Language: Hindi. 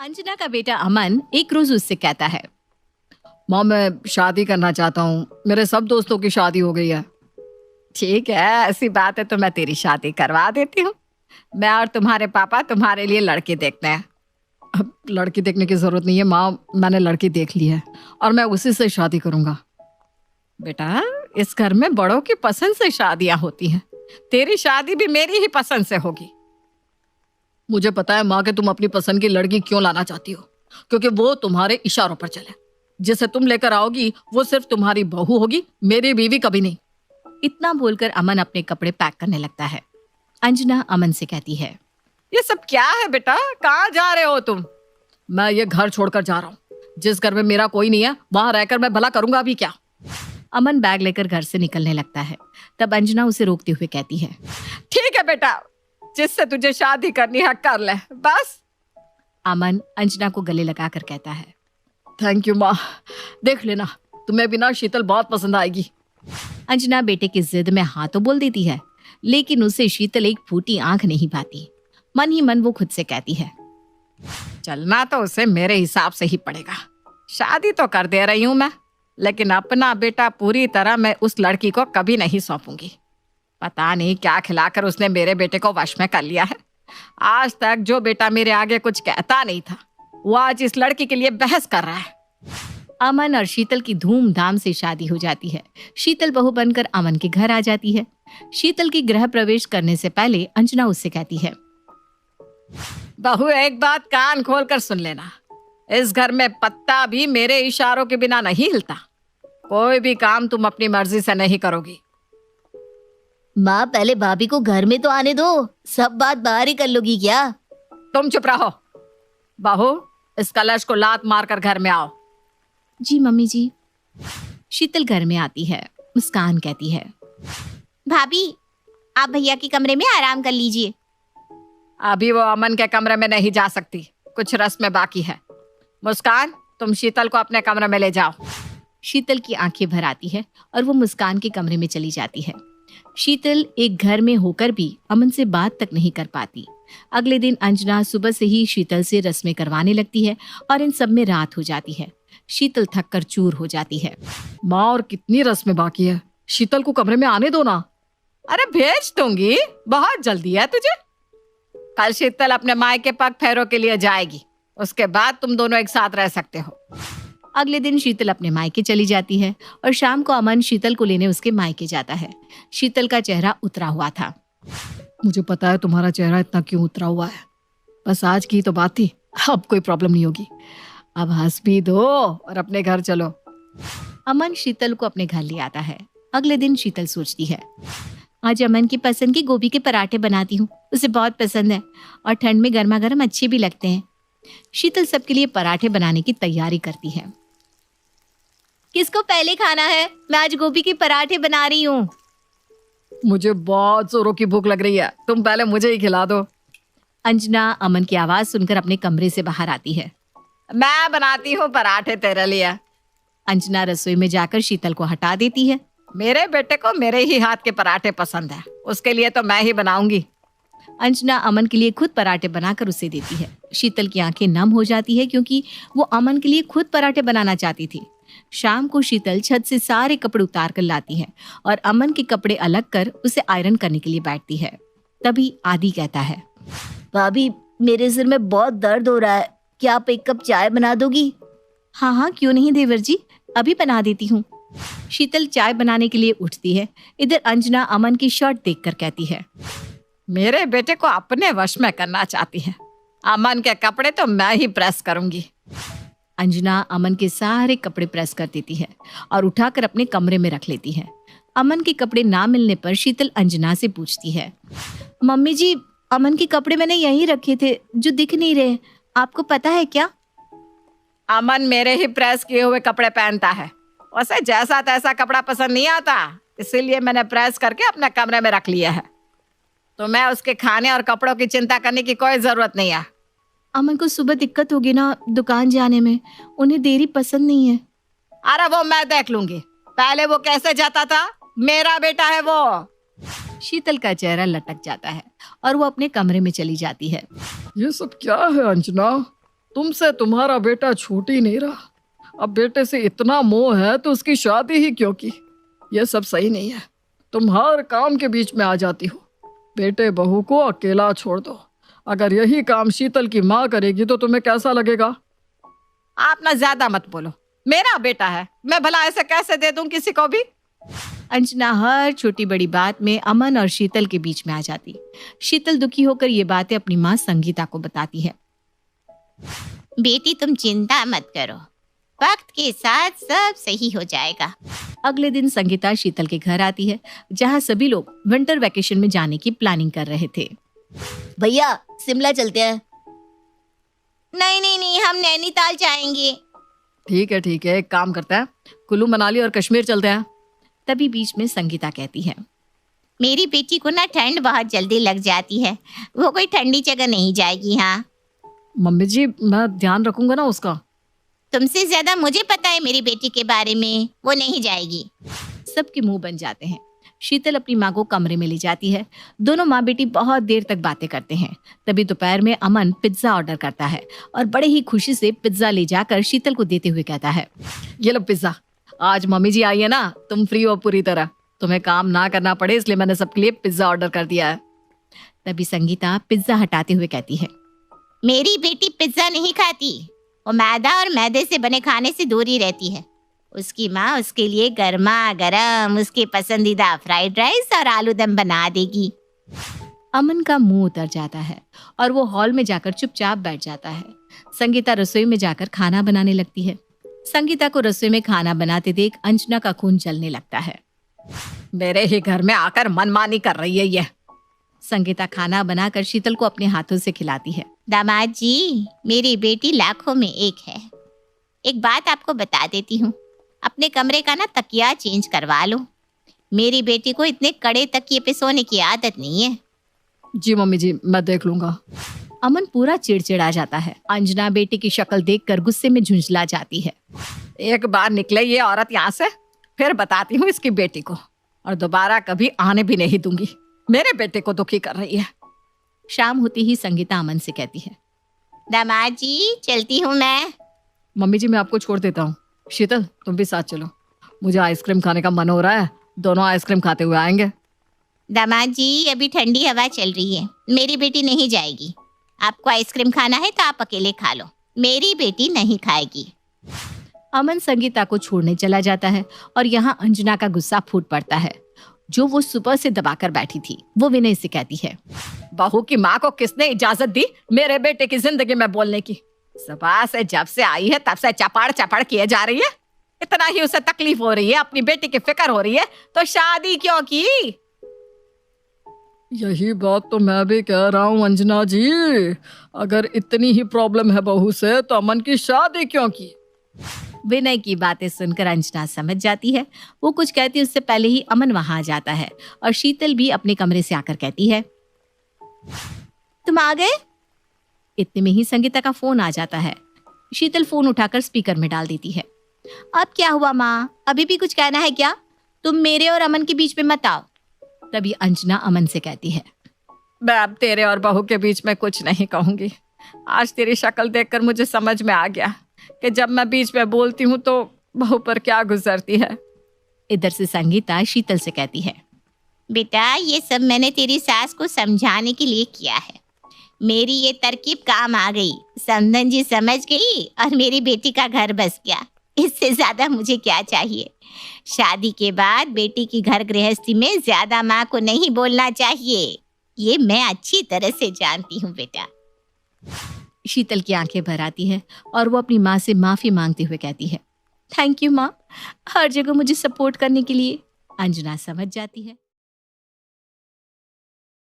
अंजना का बेटा अमन एक रोज उससे कहता है, माँ मैं शादी करना चाहता हूँ, मेरे सब दोस्तों की शादी हो गई है। ठीक है, ऐसी बात है तो मैं तेरी शादी करवा देती हूँ। मैं और तुम्हारे पापा तुम्हारे लिए लड़के देखते हैं। अब लड़की देखने की जरूरत नहीं है माँ, मैंने लड़की देख ली है और मैं उसी से शादी करूंगा। बेटा, इस घर में बड़ों की पसंद से शादियां होती हैं। तेरी शादी भी मेरी ही पसंद से होगी। मुझे पता है माँ कि तुम अपनी पसंद की लड़की क्यों लाना चाहती हो, क्योंकि वो तुम्हारे इशारों पर चले। जिसे तुम लेकर आओगी वो सिर्फ तुम्हारी बहू होगी, मेरी बीवी कभी नहीं। इतना बोलकर अमन अपने कपड़े पैक करने लगता है। अंजना अमन से कहती है, ये सब क्या है बेटा, कहाँ जा रहे हो तुम? मैं ये घर छोड़कर जा रहा हूँ। जिस घर में मेरा कोई नहीं है वहां रहकर मैं भला करूंगा अभी क्या। अमन बैग लेकर घर से निकलने लगता है। तब अंजना उसे रोकते हुए कहती है, ठीक है बेटा, जिससे तुझे शादी करनी है कर ले बस। अमन अंजना को गले लगाकर कहता है, थैंक यू माँ, देख लेना तुम्हें भी ना शीतल बहुत पसंद आएगी। अंजना बेटे की जिद में हाँ तो बोल देती है, लेकिन उसे शीतल एक फूटी आंख नहीं पाती। मन ही मन वो खुद से कहती है, चलना तो उसे मेरे हिसाब से ही पड़ेगा। शादी तो कर दे रही हूं मैं, लेकिन अपना बेटा पूरी तरह मैं उस लड़की को कभी नहीं सौंपूंगी। पता नहीं क्या खिलाकर उसने मेरे बेटे को वश में कर लिया है। आज तक जो बेटा मेरे आगे कुछ कहता नहीं था, वो आज इस लड़की के लिए बहस कर रहा है। अमन और शीतल की धूमधाम से शादी हो जाती है। शीतल बहू बनकर अमन के घर आ जाती है। शीतल की गृह प्रवेश करने से पहले अंजना उससे कहती है, बहू एक बात कान खोलकर सुन लेना, इस घर में पत्ता भी मेरे इशारों के बिना नहीं हिलता। कोई भी काम तुम अपनी मर्जी से नहीं करोगी। माँ पहले भाभी को घर में तो आने दो, सब बात बाहर ही कर लोगी क्या? तुम चुप रहो। बहू, इस कलश को लात मारकर घर में आओ। जी मम्मी जी। शीतल घर में आती है। मुस्कान कहती है, भाभी आप भैया के कमरे में आराम कर लीजिए। अभी वो अमन के कमरे में नहीं जा सकती, कुछ रस्में बाकी है। मुस्कान, तुम शीतल को अपने कमरे में ले जाओ। शीतल की आंखें भर आती है और वो मुस्कान के कमरे में चली जाती है। शीतल एक घर में होकर भी अमन से बात तक नहीं कर पाती। अगले दिन अंजना सुबह से ही शीतल से रस्में करवाने लगती है और इन सब में रात हो जाती है। शीतल थक कर चूर हो जाती है। माँ और कितनी रस्में बाकी है, शीतल को कमरे में आने दो ना। अरे भेज दूंगी, बहुत जल्दी है तुझे। कल शीतल अपने मायके पग फेरों के लिए जाएगी, उसके बाद तुम दोनों एक साथ रह सकते हो। अगले दिन शीतल अपने मायके चली जाती है और शाम को अमन शीतल को लेने उसके मायके जाता है। शीतल का चेहरा उतरा हुआ था। मुझे पता है तुम्हारा चेहरा इतना क्यों उतरा हुआ है, बस आज की तो बात थी, अब कोई प्रॉब्लम नहीं होगी। अब हंस भी दो और अपने घर चलो। अमन शीतल को अपने घर ले आता है। अगले दिन शीतल सोचती है, आज अमन की पसंद की गोभी के पराठे बनाती हूँ, उसे बहुत पसंद है और ठंड में गर्मा गर्म अच्छे भी लगते हैं। शीतल सबके लिए पराठे बनाने की तैयारी करती है। किसको पहले खाना है? मैं आज गोभी के पराठे बना रही हूँ। मुझे बहुत जोरों की भूख लग रही है, तुम पहले मुझे ही खिला दो। अंजना अमन की आवाज सुनकर अपने कमरे से बाहर आती है। मैं बनाती हूँ पराठे तेरे लिए। अंजना रसोई में जाकर शीतल को हटा देती है। मेरे बेटे को मेरे ही हाथ के पराठे पसंद है, उसके लिए तो मैं ही बनाऊंगी। अंजना अमन के लिए खुद पराठे बनाकर उसे देती है। शीतल की आंखें नम हो जाती है क्योंकि वो अमन के लिए खुद पराठे बनाना चाहती थी। शाम को शीतल छत से सारे कपड़े उतार कर लाती है और अमन के कपड़े अलग कर उसे आयरन करने के लिए बैठती है। तभी आदि कहता है, भाभी मेरे सिर में बहुत दर्द हो रहा है, क्या आप एक कप चाय बना दोगी? हाँ हाँ क्यों नहीं देवर जी, अभी बना देती हूँ। शीतल चाय बनाने के लिए उठती है। इधर अंजना अमन की शर्ट देखकर कहती है, मेरे बेटे को अपने वश में करना चाहती है, अमन के कपड़े तो मैं ही प्रेस करूंगी। अंजना अमन के सारे कपड़े प्रेस कर देती है और उठाकर अपने कमरे में रख लेती है। अमन के कपड़े ना मिलने पर शीतल अंजना से पूछती है, मम्मी जी अमन के कपड़े मैंने यहीं रखे थे जो दिख नहीं रहे, आपको पता है क्या? अमन मेरे ही प्रेस किए हुए कपड़े पहनता है, उसे जैसा तैसा कपड़ा पसंद नहीं आता, इसीलिए मैंने प्रेस करके अपने कमरे में रख लिया है। तो मैं उसके खाने और कपड़ों की चिंता करने की कोई जरूरत नहीं है। अमन को सुबह दिक्कत होगी ना दुकान जाने में, उन्हें देरी पसंद नहीं है। अरे वो मैं देख लूंगी, पहले वो कैसे जाता था, मेरा बेटा है वो। शीतल का चेहरा लटक जाता है और वो अपने कमरे में चली जाती है। ये सब क्या है अंजना? तुमसे तुम्हारा बेटा छूट ही नहीं रहा। अब बेटे से इतना मोह है तो उसकी शादी ही क्यों की? ये सब सही नहीं है। तुम हर काम के बीच में आ जाती हो। बेटे बहू को अकेला छोड़ दो। अगर यही काम शीतल की माँ करेगी तो तुम्हें कैसा लगेगा? आप ना ज्यादा मत बोलो, मेरा बेटा है, मैं भला ऐसे कैसे दे दूं किसी को भी? अंजना हर छोटी बड़ी बात में अमन और शीतल के बीच में आ जाती। शीतल दुखी होकर ये बातें अपनी माँ संगीता को बताती है। बेटी तुम चिंता मत करो, वक्त के साथ सब सही हो जाएगा। अगले दिन संगीता शीतल के घर आती है, जहाँ सभी लोग विंटर वैकेशन में जाने की प्लानिंग कर रहे थे। भैया शिमला चलते हैं। नहीं नहीं नहीं, हम नैनीताल जाएंगे। ठीक है, एक काम करते हैं, कुल्लू मनाली और कश्मीर चलते हैं। तभी बीच में संगीता कहती है, मेरी बेटी को ना ठंड बहुत जल्दी लग जाती है, वो कोई ठंडी जगह नहीं जाएगी। हाँ, मम्मी जी मैं ध्यान रखूंगा ना उसका। तुमसे ज्यादा मुझे पता है मेरी बेटी के बारे में, वो नहीं जाएगी। सबके मुंह बन जाते हैं। शीतल अपनी माँ को कमरे में ले जाती है। दोनों माँ बेटी बहुत देर तक बातें करते हैं। तभी दोपहर में अमन पिज्जा ऑर्डर करता है और बड़े ही खुशी से पिज्जा ले जाकर शीतल को देते हुए कहता है, ये लो पिज्जा। आज मम्मी जी आई है ना, तुम फ्री हो पूरी तरह, तुम्हें काम ना करना पड़े, इसलिए मैंने सबके लिए पिज्जा ऑर्डर कर दिया है। तभी संगीता पिज्जा हटाते हुए कहती है, मेरी बेटी पिज्जा नहीं खाती, वो मैदा और मैदे से बने खाने से दूर ही रहती है। उसकी माँ उसके लिए गर्मा गर्म उसके पसंदीदा फ्राइड राइस और आलू दम बना देगी। अमन का मुंह उतर जाता है और वो हॉल में जाकर चुपचाप बैठ जाता है। संगीता रसोई में जाकर खाना बनाने लगती है। संगीता को रसोई में खाना बनाते देख अंजना का खून जलने लगता है। मेरे ही घर में आकर मनमानी कर रही है ये। संगीता खाना बनाकर शीतल को अपने हाथों से खिलाती है। दामाद जी, मेरी बेटी लाखों में एक है। एक बात आपको बता देती हूँ, अपने कमरे का ना तकिया चेंज करवा लो। मेरी बेटी को इतने कड़े तकिए पे सोने की आदत नहीं है। जी मम्मी जी, मैं देख लूंगा। अमन पूरा चिड़चिड़ा जाता है। अंजना बेटी की शक्ल देखकर गुस्से में झुंझला जाती है। एक बार निकले ये औरत यहाँ से, फिर बताती हूँ इसकी बेटी को, और दोबारा कभी आने भी नहीं दूंगी। मेरे बेटे को दुखी कर रही है। शाम होती ही संगीता अमन से कहती है, दामाद जी चलती हूँ मैं। मम्मी जी मैं आपको छोड़ देता हूँ। शीतल तुम भी साथ चलो, मुझे आइसक्रीम खाने का मन हो रहा है। दोनों आइसक्रीम खाते हुए आएंगे। दामाद जी अभी ठंडी हवा चल रही है, मेरी बेटी नहीं जाएगी। आपको आइसक्रीम खाना है तो आप अकेले खा लो, मेरी बेटी नहीं खाएगी। अमन संगीता को छोड़ने चला जाता है और यहाँ अंजना का गुस्सा फूट पड़ता है, जो वो सुबह से दबाकर बैठी थी। वो विनय से कहती है, बहू की माँ को किसने इजाजत दी मेरे बेटे की जिंदगी में बोलने की? सुबह से जब से आई है तब से चपाड़ चपाड़ किए जा रही है। इतना ही उसे तकलीफ हो रही है, अपनी बेटी की फिक्र हो रही है, तो शादी क्यों की? यही बात तो मैं भी कह रहा हूँ अंजना जी। अगर इतनी ही प्रॉब्लम है बहू से तो अमन की शादी क्यों की? विनय की बातें सुनकर अंजना समझ जाती है। वो कुछ कहती उससे पहले ही अमन वहां आ जाता है और शीतल भी अपने कमरे से आकर कहती है, तुम आ गए? इतने में ही संगीता का फोन आ जाता है। शीतल फोन उठाकर स्पीकर में डाल देती है। अब क्या हुआ माँ, अभी भी कुछ कहना है क्या? तुम मेरे और अमन के बीच में मत आओ। तभी अंजना अमन से कहती है, मैं अब तेरे और बहू के बीच में कुछ नहीं कहूंगी। आज तेरी शक्ल देखकर मुझे समझ में आ गया कि जब मैं बीच में बोलती हूँ तो बहू पर क्या गुजरती है। इधर से संगीता शीतल से कहती है, बेटा ये सब मैंने तेरी सास को समझाने के लिए किया है। मेरी ये तरकीब काम आ गई, समधन जी समझ गई और मेरी बेटी का घर बस गया। इससे ज्यादा मुझे क्या चाहिए? शादी के बाद बेटी की घर गृहस्थी में ज्यादा माँ को नहीं बोलना चाहिए, ये मैं अच्छी तरह से जानती हूँ बेटा। शीतल की आंखें भर आती है और वो अपनी माँ से माफी मांगते हुए कहती है, थैंक यू माँ, हर जगह मुझे सपोर्ट करने के लिए। अंजना समझ जाती है।